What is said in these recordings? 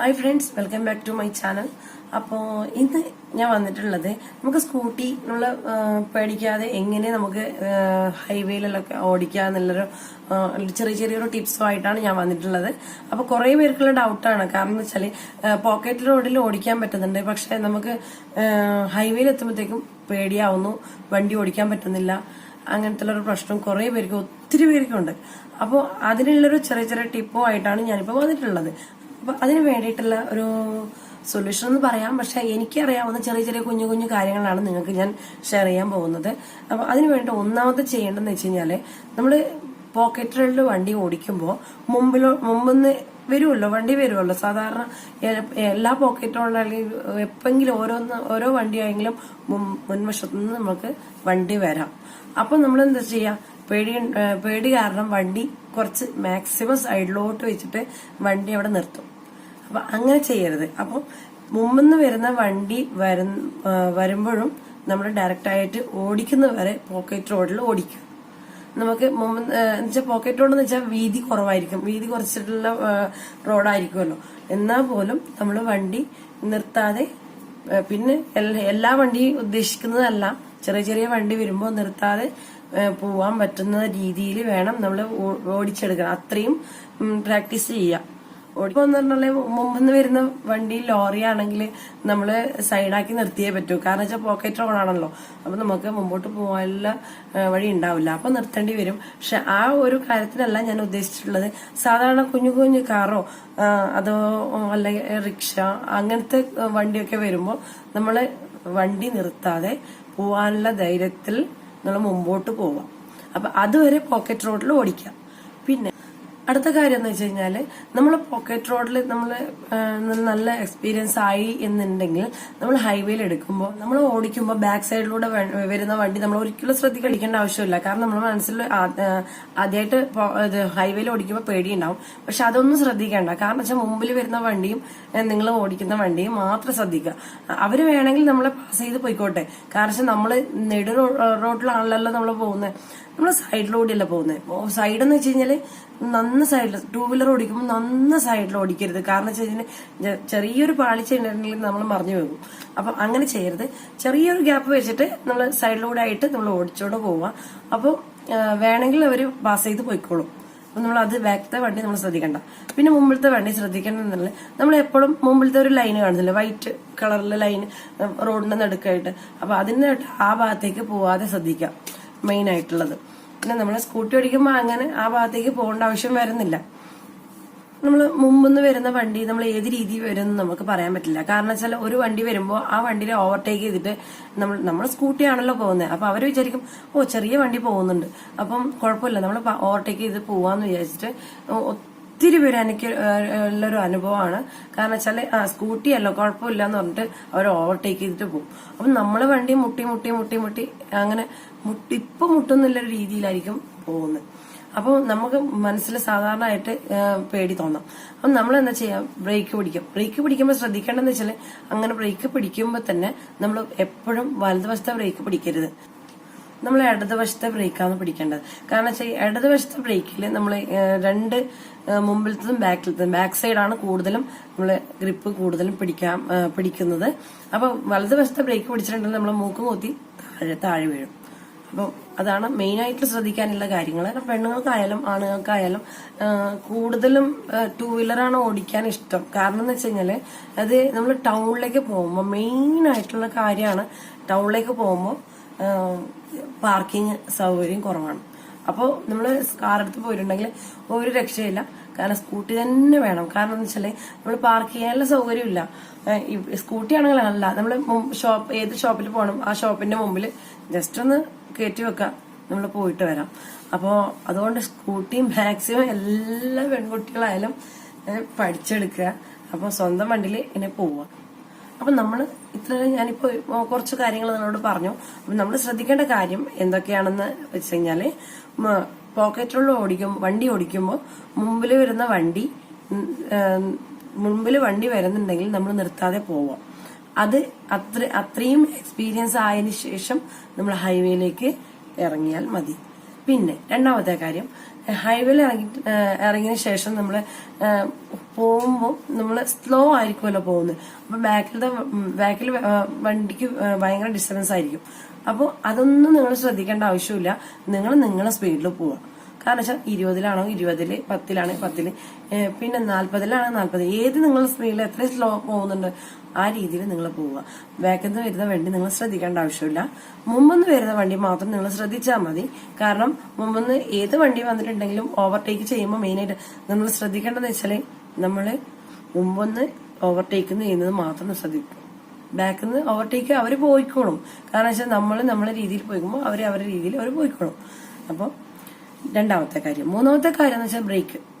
Hi friends, welcome back to my channel. അപ്പോൾ ഇന്ന് ഞാൻ വന്നിട്ടുള്ളത് നമുക്ക് സ്കൂട്ടിനുള്ള പേടിക്കാതെ എങ്ങനെ നമുക്ക് ഹൈവേയിലൊക്കെ ഓടിക്കുക എന്നുള്ളൊരു ചെറിയൊരു ടിപ്സുമായിട്ടാണ് ഞാൻ വന്നിട്ടുള്ളത്. അപ്പോൾ കുറേ പേർക്കുള്ള ഡൗട്ടാണ്. കാരണം എന്ന് വെച്ചാൽ പോക്കറ്റ് റോഡിൽ ഓടിക്കാൻ പറ്റുന്നുണ്ട്, പക്ഷെ നമുക്ക് ഹൈവേയിൽ എത്തുമ്പോഴത്തേക്കും പേടിയാവുന്നു, വണ്ടി ഓടിക്കാൻ പറ്റുന്നില്ല. അങ്ങനത്തെ ഒരു പ്രശ്നം കുറേ പേർക്ക്, ഒത്തിരി പേർക്കുണ്ട്. അപ്പോൾ അതിനുള്ളൊരു ചെറിയ ടിപ്പുമായിട്ടാണ് ഞാനിപ്പോൾ വന്നിട്ടുള്ളത്. അപ്പൊ അതിന് വേണ്ടിയിട്ടുള്ള ഒരു സൊല്യൂഷൻ എന്ന് പറയാം, പക്ഷെ എനിക്കറിയാവുന്ന ചെറിയ കുഞ്ഞു കാര്യങ്ങളാണ് നിങ്ങൾക്ക് ഞാൻ ഷെയർ ചെയ്യാൻ പോകുന്നത്. അപ്പൊ അതിന് വേണ്ടി ഒന്നാമത് ചെയ്യേണ്ടതെന്ന് വെച്ച് കഴിഞ്ഞാല്, നമ്മള് പോക്കറ്റിലുള്ള വണ്ടി ഓടിക്കുമ്പോൾ മുമ്പെന്ന് വണ്ടി വരുമല്ലോ. സാധാരണ എല്ലാ പോക്കറ്റുള്ള അല്ലെങ്കിൽ എപ്പെങ്കിലും ഓരോ വണ്ടിയായെങ്കിലും മുൻവശത്തുനിന്ന് നമുക്ക് വണ്ടി വരാം. അപ്പൊ നമ്മൾ എന്താ ചെയ്യാ, പേടി കാരണം വണ്ടി കുറച്ച് മാക്സിമം സൈഡിലോട്ട് വെച്ചിട്ട് വണ്ടി അവിടെ നിർത്തും. അപ്പൊ അങ്ങനെ ചെയ്യരുത്. അപ്പം മുമ്പെന്ന് വരുന്ന വണ്ടി വരുമ്പോഴും നമ്മൾ ഡയറക്റ്റ് ആയിട്ട് ഓടിക്കുന്നവരെ പോക്കറ്റ് റോഡിൽ ഓടിക്കുക. നമുക്ക് എന്നുവെച്ചാൽ പോക്കറ്റ് റോഡ് എന്ന് വെച്ചാൽ വീതി കുറവായിരിക്കും, വീതി കുറച്ചിട്ടുള്ള റോഡായിരിക്കുമല്ലോ. എന്നാൽ പോലും നമ്മൾ വണ്ടി നിർത്താതെ, പിന്നെ എല്ലാ വണ്ടിയും ഉദ്ദേശിക്കുന്നതല്ല, ചെറിയ വണ്ടി വരുമ്പോൾ നിർത്താതെ പോവാൻ പറ്റുന്ന രീതിയിൽ വേണം നമ്മൾ ഓടിച്ചെടുക്കണം. അത്രയും പ്രാക്ടീസ് ചെയ്യാം. ഓടിപ്പോന്ന് പറഞ്ഞാൽ മുമ്പെന്ന് വരുന്ന വണ്ടി ലോറി ആണെങ്കിൽ നമ്മള് സൈഡാക്കി നിർത്തിയേ പറ്റൂ. കാരണം വെച്ചാൽ പോക്കറ്റ് റോഡാണല്ലോ. അപ്പൊ നമുക്ക് മുമ്പോട്ട് പോകാനുള്ള വഴി ഉണ്ടാവില്ല, അപ്പൊ നിർത്തേണ്ടി വരും. പക്ഷെ ആ ഒരു കാര്യത്തിനല്ല ഞാൻ ഉദ്ദേശിച്ചിട്ടുള്ളത്. സാധാരണ കുഞ്ഞു കാറോ അതോ അല്ലെങ്കിൽ റിക്ഷ അങ്ങനത്തെ വണ്ടിയൊക്കെ വരുമ്പോൾ നമ്മള് വണ്ടി നിർത്താതെ പോവാനുള്ള ധൈര്യത്തിൽ നമ്മൾ മുമ്പോട്ട് പോവാം. അപ്പൊ അതുവരെ പോക്കറ്റ് റോഡിൽ ഓടിക്കാം. പിന്നെ അടുത്ത കാര്യം എന്ന് വെച്ച് കഴിഞ്ഞാല്, നമ്മൾ പോക്കറ്റ് റോഡിൽ നമ്മൾ നല്ല എക്സ്പീരിയൻസ് ആയി എന്നുണ്ടെങ്കിൽ നമ്മൾ ഹൈവേയിൽ എടുക്കുമ്പോൾ, നമ്മൾ ഓടിക്കുമ്പോൾ ബാക്ക് സൈഡിലൂടെ വരുന്ന വണ്ടി നമ്മൾ ഒരിക്കലും ശ്രദ്ധിക്കേണ്ട ആവശ്യമില്ല. കാരണം നമ്മൾ മനസ്സിൽ ആദ്യമായിട്ട് ഹൈവേയിൽ ഓടിക്കുമ്പോൾ പേടിയുണ്ടാവും, പക്ഷെ അതൊന്നും ശ്രദ്ധിക്കേണ്ട. കാരണം വെച്ചാൽ മുമ്പിൽ വരുന്ന വണ്ടിയും നിങ്ങൾ ഓടിക്കുന്ന വണ്ടിയും മാത്രം ശ്രദ്ധിക്കുക. അവര് വേണമെങ്കിൽ നമ്മളെ പാസ് ചെയ്ത് പോയിക്കോട്ടെ. കാരണം വെച്ചാൽ നമ്മള് നെടു റോഡിലാണല്ലോ നമ്മൾ പോകുന്നത്, നമ്മൾ സൈഡിലൂടെയല്ല പോകുന്നത്. സൈഡ് എന്ന് വെച്ച് കഴിഞ്ഞാല് നന്ന സൈഡിൽ, ടൂ വീലർ ഓടിക്കുമ്പോൾ നന്ന സൈഡിൽ ഓടിക്കരുത്. കാരണം വെച്ച് കഴിഞ്ഞാൽ ചെറിയൊരു പാളിച്ച ഉണ്ടെങ്കിൽ നമ്മൾ മറിഞ്ഞു പോകും. അപ്പം അങ്ങനെ ചെയ്യരുത്. ചെറിയൊരു ഗ്യാപ്പ് വെച്ചിട്ട് നമ്മൾ സൈഡിലൂടെ ആയിട്ട് നമ്മൾ ഓടിച്ചോണ്ട് പോവാം. അപ്പോൾ വേണമെങ്കിൽ അവര് പാസ് ചെയ്ത് പോയിക്കോളും. അപ്പൊ നമ്മൾ അത് ബാക്കത്തെ വണ്ടി നമ്മൾ ശ്രദ്ധിക്കണ്ട. പിന്നെ മുമ്പിലത്തെ വണ്ടി ശ്രദ്ധിക്കേണ്ടതെന്നുള്ളത്, നമ്മൾ എപ്പോഴും മുമ്പിലത്തെ ഒരു ലൈന് കാണുന്നില്ല, വൈറ്റ് കളറിലെ ലൈൻ റോഡിന്റെ നടുക്കായിട്ട്. അപ്പൊ അതിന് ആ ഭാഗത്തേക്ക് പോവാതെ ശ്രദ്ധിക്കാം, മെയിൻ ആയിട്ടുള്ളത്. പിന്നെ നമ്മൾ സ്കൂട്ടി ഓടിക്കുമ്പോൾ അങ്ങനെ ആ ഭാഗത്തേക്ക് പോകേണ്ട ആവശ്യം വരുന്നില്ല. നമ്മൾ മുമ്പെന്ന് വരുന്ന വണ്ടി നമ്മൾ ഏത് രീതി വരുമെന്ന് നമുക്ക് പറയാൻ പറ്റില്ല. കാരണം വെച്ചാൽ ഒരു വണ്ടി വരുമ്പോൾ ആ വണ്ടിയെ ഓവർടേക്ക് ചെയ്തിട്ട് നമ്മൾ സ്കൂട്ടി ആണല്ലോ പോകുന്നത്. അപ്പൊ അവര് വിചാരിക്കും, ചെറിയ വണ്ടി പോകുന്നുണ്ട്, അപ്പം കുഴപ്പമില്ല, നമ്മൾ ഓവർടേക്ക് ചെയ്ത് പോവാന്ന് വിചാരിച്ചിട്ട് ഒത്തിരി പേര് എനിക്ക് ഉള്ളൊരു അനുഭവമാണ്. കാരണം വെച്ചാല് സ്കൂട്ടി അല്ലോ കുഴപ്പമില്ല എന്ന് പറഞ്ഞിട്ട് അവർ ഓവർടേക്ക് ചെയ്തിട്ട് പോകും. അപ്പം നമ്മള് വണ്ടി മുട്ടി അങ്ങനെ മുട്ടുന്നുള്ളൊരു രീതിയിലായിരിക്കും പോകുന്നത്. അപ്പോൾ നമുക്ക് മനസ്സിൽ സാധാരണയായിട്ട് പേടി തോന്നാം. അപ്പം നമ്മൾ എന്താ ചെയ്യാം, ബ്രേക്ക് പിടിക്കുമ്പോൾ ശ്രദ്ധിക്കേണ്ടതെന്ന് വെച്ചാൽ, അങ്ങനെ ബ്രേക്ക് പിടിക്കുമ്പോൾ തന്നെ നമ്മൾ എപ്പോഴും വലതുവശത്തെ ബ്രേക്ക് പിടിക്കരുത്, നമ്മൾ ഇടതുവശത്തെ ബ്രേക്കാണ് പിടിക്കേണ്ടത്. കാരണം വെച്ചാൽ ഇടതുവശത്തെ ബ്രേക്കിൽ നമ്മൾ രണ്ട് മുമ്പിലത്തതും ബാക്ക് സൈഡാണ് കൂടുതലും നമ്മൾ ഗ്രിപ്പ് കൂടുതലും പിടിക്കുന്നത്. അപ്പൊ വലതുവശത്തെ ബ്രേക്ക് പിടിച്ചിട്ടുണ്ടെങ്കിൽ നമ്മൾ മൂക്ക് മൂത്തി താഴെ വീഴും. അപ്പം അതാണ് മെയിൻ ആയിട്ട് ശ്രദ്ധിക്കാനുള്ള കാര്യങ്ങൾ. പെണ്ണുങ്ങൾക്കായാലും ആണുങ്ങൾക്കായാലും കൂടുതലും ടൂ വീലറാണ് ഓടിക്കാൻ ഇഷ്ടം. കാരണം എന്ന് വെച്ച് കഴിഞ്ഞാല് അത് നമ്മൾ ടൗണിലേക്ക് പോകുമ്പോൾ മെയിൻ ആയിട്ടുള്ള കാര്യമാണ്. ടൗണിലേക്ക് പോകുമ്പോൾ പാർക്കിംഗ് സൗകര്യം കുറവാണ്. അപ്പോൾ നമ്മൾ കാർ എടുത്ത് പോയിട്ടുണ്ടെങ്കിൽ ഒരു രക്ഷയില്ല, കാരണം സ്കൂട്ടി തന്നെ വേണം. കാരണം എന്ന് വെച്ചാല് നമ്മൾ പാർക്ക് ചെയ്യാനുള്ള സൗകര്യമില്ല. സ്കൂട്ടി ആണെങ്കിൽ അല്ല, നമ്മൾ ഏത് ഷോപ്പിൽ പോകണം ആ ഷോപ്പിന്റെ മുമ്പിൽ ജസ്റ്റ് ഒന്ന് കയറ്റി വെക്കാം, നമ്മൾ പോയിട്ട് വരാം. അപ്പോ അതുകൊണ്ട് സ്കൂട്ടി മാക്സിമം എല്ലാ പെൺകുട്ടികളായാലും പഠിച്ചെടുക്കുക. അപ്പൊ സ്വന്തം വണ്ടിയിൽ ഇങ്ങനെ പോവുക. അപ്പൊ നമ്മള് ഞാനിപ്പോ കുറച്ച് കാര്യങ്ങൾ നിങ്ങളോട് പറഞ്ഞു. അപ്പൊ നമ്മൾ ശ്രദ്ധിക്കേണ്ട കാര്യം എന്തൊക്കെയാണെന്ന് വെച്ച് കഴിഞ്ഞാല്, പോക്കറ്റിലുള്ള വണ്ടി ഓടിക്കുമ്പോൾ മുമ്പിൽ വണ്ടി വരുന്നുണ്ടെങ്കിൽ നമ്മൾ നിർത്താതെ പോവാം. അത് അത്രയും എക്സ്പീരിയൻസ് ആയതിനു ശേഷം നമ്മൾ ഹൈവേയിലേക്ക് ഇറങ്ങിയാൽ മതി. പിന്നെ രണ്ടാമത്തെ കാര്യം, ഹൈവേയിൽ ഇറങ്ങിയ ശേഷം നമ്മൾ പോകുമ്പോൾ നമ്മൾ സ്ലോ ആയിരിക്കുമല്ലോ പോകുന്നത്. അപ്പൊ ബാക്കിൽ വണ്ടിക്ക് ഭയങ്കര ഡിസ്റ്റർബൻസ് ആയിരിക്കും. അപ്പോൾ അതൊന്നും നിങ്ങൾ ശ്രദ്ധിക്കേണ്ട ആവശ്യമില്ല. നിങ്ങൾ നിങ്ങളെ സ്പീഡിൽ പോവുക. കാരണം വെച്ചാൽ 20-ലാണോ 20-ല്, 10-ലാണോ 10-ല്, പിന്നെ 40-ലാണോ 40, ഏത് നിങ്ങൾ സ്പീഡിൽ എത്ര സ്ലോ പോകുന്നുണ്ട് ആ രീതിയിൽ നിങ്ങൾ പോവുക. ബാക്കിൽ നിന്ന് വരുന്ന വണ്ടി നിങ്ങൾ ശ്രദ്ധിക്കേണ്ട ആവശ്യമില്ല. മുമ്പെന്ന് വരുന്ന വണ്ടി മാത്രം നിങ്ങൾ ശ്രദ്ധിച്ചാൽ മതി. കാരണം മുമ്പെന്ന് ഏത് വണ്ടി വന്നിട്ടുണ്ടെങ്കിലും ഓവർടേക്ക് ചെയ്യുമ്പോൾ മെയിനായിട്ട് നമ്മൾ ശ്രദ്ധിക്കേണ്ടതെന്ന് വെച്ചാൽ നമ്മൾ മുമ്പൊന്ന് ഓവർടേക്ക് ചെയ്യുന്നത് മാത്രം ശ്രദ്ധിക്കും. ബാക്കിൽ നിന്ന് ഓവർടേക്ക് അവർ പോയിക്കോളും. കാരണം വെച്ചാൽ നമ്മൾ നമ്മളെ രീതിയിൽ പോയിക്കുമ്പോൾ അവരുടെ രീതിയിൽ അവർ പോയിക്കോളും. അപ്പോൾ രണ്ടാമത്തെ കാര്യം. മൂന്നാമത്തെ കാര്യം എന്ന് വെച്ചാൽ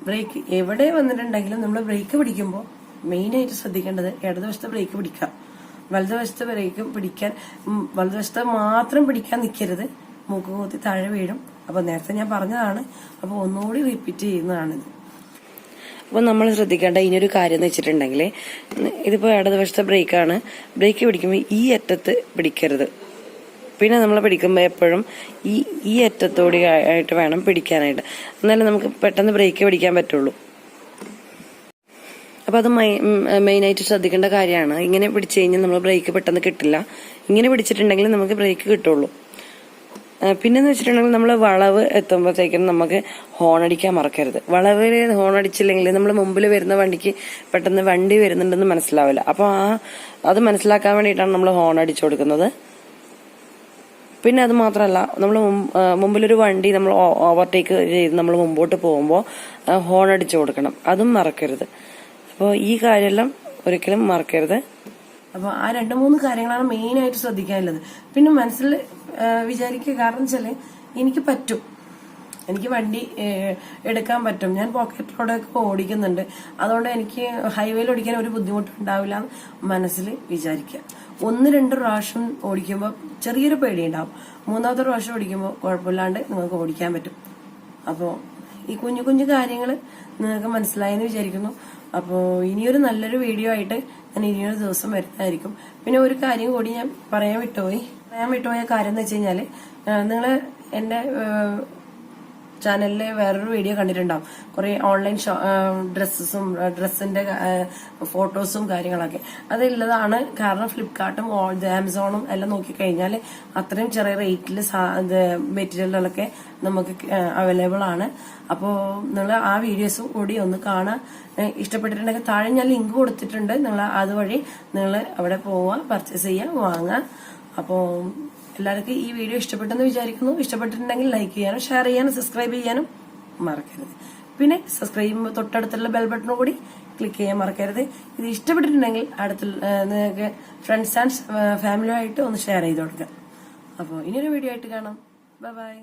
ബ്രേക്ക് എവിടെ വന്നിട്ടുണ്ടെങ്കിലും നമ്മൾ ബ്രേക്ക് പിടിക്കുമ്പോൾ മെയിനായിട്ട് ശ്രദ്ധിക്കേണ്ടത് ഇടതുവശത്തെ ബ്രേക്ക് പിടിക്കുക. വലതുവശത്തെ ബ്രേക്ക് വലതുവശത്തെ മാത്രം പിടിക്കാൻ നിൽക്കരുത്. മൂക്ക് കൂത്തി താഴെ വീഴും. അപ്പൊ നേരത്തെ ഞാൻ പറഞ്ഞതാണ്. അപ്പൊ ഒന്നുകൂടി റിപ്പീറ്റ് ചെയ്യുന്നതാണിത്. അപ്പൊ നമ്മൾ ശ്രദ്ധിക്കേണ്ട ഇനിയൊരു കാര്യം എന്ന് വെച്ചിട്ടുണ്ടെങ്കിൽ, ഇതിപ്പോ ഇടതുവശത്തെ ബ്രേക്കാണ്. ബ്രേക്ക് പിടിക്കുമ്പോൾ ഈ അറ്റത്ത് പിടിക്കരുത്. പിന്നെ നമ്മൾ പിടിക്കുമ്പോൾ എപ്പോഴും ഈ അറ്റത്തോടെ ആയിട്ട് വേണം പിടിക്കാനായിട്ട്. എന്നാലും നമുക്ക് പെട്ടെന്ന് ബ്രേക്ക് പിടിക്കാൻ പറ്റുള്ളൂ. അപ്പൊ അത് മെയിനായിട്ട് ശ്രദ്ധിക്കേണ്ട കാര്യമാണ്. ഇങ്ങനെ പിടിച്ചു കഴിഞ്ഞാൽ നമ്മൾ ബ്രേക്ക് പെട്ടെന്ന് കിട്ടില്ല. ഇങ്ങനെ പിടിച്ചിട്ടുണ്ടെങ്കിൽ നമുക്ക് ബ്രേക്ക് കിട്ടുള്ളൂ. പിന്നെന്ന് വെച്ചിട്ടുണ്ടെങ്കിൽ നമ്മൾ വളവ് എത്തുമ്പോഴത്തേക്കും നമുക്ക് ഹോൺ അടിക്കാൻ മറക്കരുത്. വളവിൽ ഹോൺ അടിച്ചില്ലെങ്കിൽ നമ്മൾ മുമ്പിൽ വരുന്ന വണ്ടിക്ക് പെട്ടെന്ന് വണ്ടി വരുന്നുണ്ടെന്ന് മനസ്സിലാവില്ല. അപ്പൊ അത് മനസ്സിലാക്കാൻ വേണ്ടിയിട്ടാണ് നമ്മൾ ഹോൺ അടിച്ചു കൊടുക്കുന്നത്. പിന്നെ അത് മാത്രമല്ല, നമ്മൾ മുമ്പിലൊരു വണ്ടി നമ്മൾ ഓവർടേക്ക് ചെയ്ത് നമ്മൾ മുമ്പോട്ട് പോകുമ്പോൾ ഹോൺ അടിച്ചു കൊടുക്കണം. അതും മറക്കരുത്. അപ്പോൾ ഈ കാര്യമെല്ലാം ഒരിക്കലും മറക്കരുത്. അപ്പോൾ ആ 2-3 കാര്യങ്ങളാണ് മെയിനായിട്ട് ശ്രദ്ധിക്കാനുള്ളത്. പിന്നെ മനസ്സിൽ വിചാരിക്കുക, കാരണം വെച്ചാൽ എനിക്ക് പറ്റും, എനിക്ക് വണ്ടി എടുക്കാൻ പറ്റും, ഞാൻ പോക്കറ്റ് റോഡൊക്കെ ഓടിക്കുന്നുണ്ട്, അതുകൊണ്ട് എനിക്ക് ഹൈവേയിൽ ഓടിക്കാൻ ഒരു ബുദ്ധിമുട്ടും ഉണ്ടാവില്ല എന്ന് മനസ്സിൽ വിചാരിക്കുക. 1-2 പ്രാവശ്യം ഓടിക്കുമ്പോൾ ചെറിയൊരു പേടി ഉണ്ടാവും. 3-ാമത്തെ പ്രാവശ്യം ഓടിക്കുമ്പോൾ കുഴപ്പമില്ലാണ്ട് നിങ്ങൾക്ക് ഓടിക്കാൻ പറ്റും. അപ്പോൾ ഈ കുഞ്ഞു കുഞ്ഞു കാര്യങ്ങൾ നിങ്ങൾക്ക് മനസ്സിലായെന്ന് വിചാരിക്കുന്നു. അപ്പോൾ ഇനിയൊരു നല്ലൊരു വീഡിയോ ആയിട്ട് ഞാൻ ഇനിയൊരു ദിവസം വരുന്നതായിരിക്കും. പിന്നെ ഒരു കാര്യം കൂടി ഞാൻ പറയാൻ വിട്ടുപോയ കാര്യം എന്ന് വെച്ച് കഴിഞ്ഞാൽ, നിങ്ങൾ എൻ്റെ ചാനലില് വേറൊരു വീഡിയോ കണ്ടിട്ടുണ്ടാവും. കുറെ ഓൺലൈൻ ഡ്രസ്സിന്റെ ഫോട്ടോസും കാര്യങ്ങളൊക്കെ അതുള്ളതാണ്. കാരണം ഫ്ലിപ്കാർട്ടും ആമസോണും എല്ലാം നോക്കിക്കഴിഞ്ഞാൽ അത്രയും ചെറിയ റേറ്റിൽ മെറ്റീരിയലുകളൊക്കെ നമുക്ക് അവൈലബിൾ ആണ്. അപ്പോൾ നിങ്ങൾ ആ വീഡിയോസും കൂടി ഒന്ന് കാണാൻ ഇഷ്ടപ്പെട്ടിട്ടുണ്ടെങ്കിൽ താഴെ ഞാൻ ലിങ്ക് കൊടുത്തിട്ടുണ്ട്. നിങ്ങൾ അതുവഴി നിങ്ങൾ അവിടെ പോവുക, പർച്ചേസ് ചെയ്യുക, വാങ്ങുക. അപ്പോൾ എല്ലാവർക്കും ഈ വീഡിയോ ഇഷ്ടപ്പെട്ടെന്ന് വിചാരിക്കുന്നു. ഇഷ്ടപ്പെട്ടിട്ടുണ്ടെങ്കിൽ ലൈക്ക് ചെയ്യാനും ഷെയർ ചെയ്യാനും സബ്സ്ക്രൈബ് ചെയ്യാനും മറക്കരുത്. പിന്നെ സബ്സ്ക്രൈബ് ചെയ്യുമ്പോൾ തൊട്ടടുത്തുള്ള ബെൽ ബട്ടൺ കൂടി ക്ലിക്ക് ചെയ്യാൻ മറക്കരുത്. ഇത് ഇഷ്ടപ്പെട്ടിട്ടുണ്ടെങ്കിൽ നിങ്ങൾക്ക് ഫ്രണ്ട്സ് ആൻഡ് ഫാമിലിയുമായിട്ട് ഒന്ന് ഷെയർ ചെയ്ത് കൊടുക്കുക. അപ്പോൾ ഇനിയൊരു വീഡിയോ ആയിട്ട് കാണാം. Bye bye.